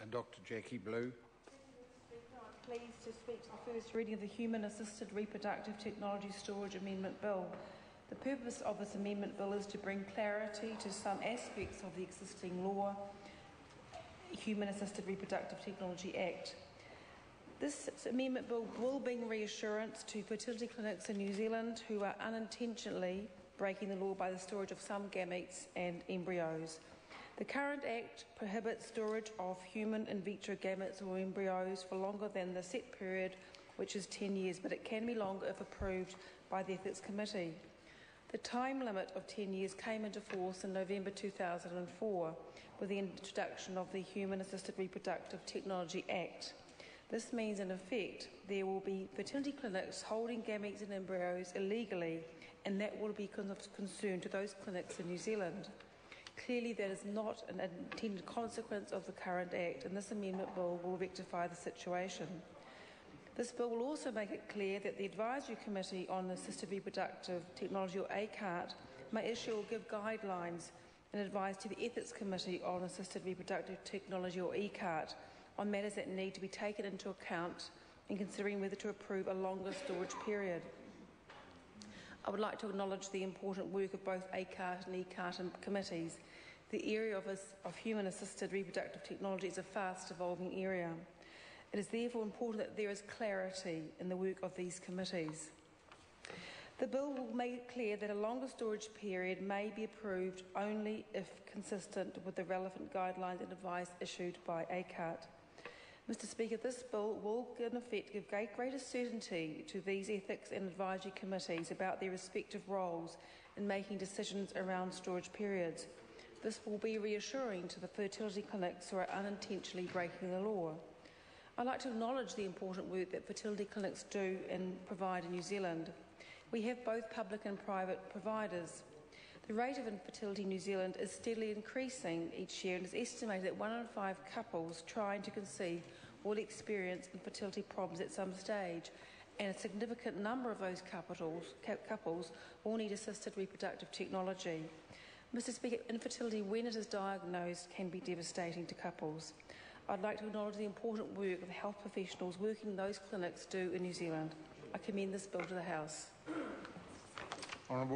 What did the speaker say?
And Dr. Jackie Blue. I'm pleased to speak to the first reading of the Human Assisted Reproductive Technology Storage Amendment Bill. The purpose of this amendment bill is to bring clarity to some aspects of the existing law, Human Assisted Reproductive Technology Act. This amendment bill will bring reassurance to fertility clinics in New Zealand who are unintentionally breaking the law by the storage of some gametes and embryos. The current Act prohibits storage of human in vitro gametes or embryos for longer than the set period, which is 10 years, but it can be longer if approved by the Ethics Committee. The time limit of 10 years came into force in November 2004 with the introduction of the Human Assisted Reproductive Technology Act. This means, in effect, there will be fertility clinics holding gametes and embryos illegally, and that will be of concern to those clinics in New Zealand. Clearly, that is not an intended consequence of the current Act, and this amendment bill will rectify the situation. This bill will also make it clear that the Advisory Committee on Assisted Reproductive Technology, or ACART, may issue or give guidelines and advice to the Ethics Committee on Assisted Reproductive Technology, or ECART, on matters that need to be taken into account in considering whether to approve a longer storage period. I would like to acknowledge the important work of both ACART and ECART committees. The area of human-assisted reproductive technology is a fast-evolving area. It is therefore important that there is clarity in the work of these committees. The bill will make it clear that a longer storage period may be approved only if consistent with the relevant guidelines and advice issued by ACART. Mr. Speaker, this bill will in effect give greater certainty to these ethics and advisory committees about their respective roles in making decisions around storage periods. This will be reassuring to the fertility clinics who are unintentionally breaking the law. I'd like to acknowledge the important work that fertility clinics do and provide in New Zealand. We have both public and private providers. The rate of infertility in New Zealand is steadily increasing each year, and it is estimated that 1 in 5 couples trying to conceive will experience infertility problems at some stage, and a significant number of those couples will need assisted reproductive technology. Mr. Speaker, infertility, when it is diagnosed, can be devastating to couples. I'd like to acknowledge the important work of the health professionals working in those clinics do in New Zealand. I commend this bill to the House.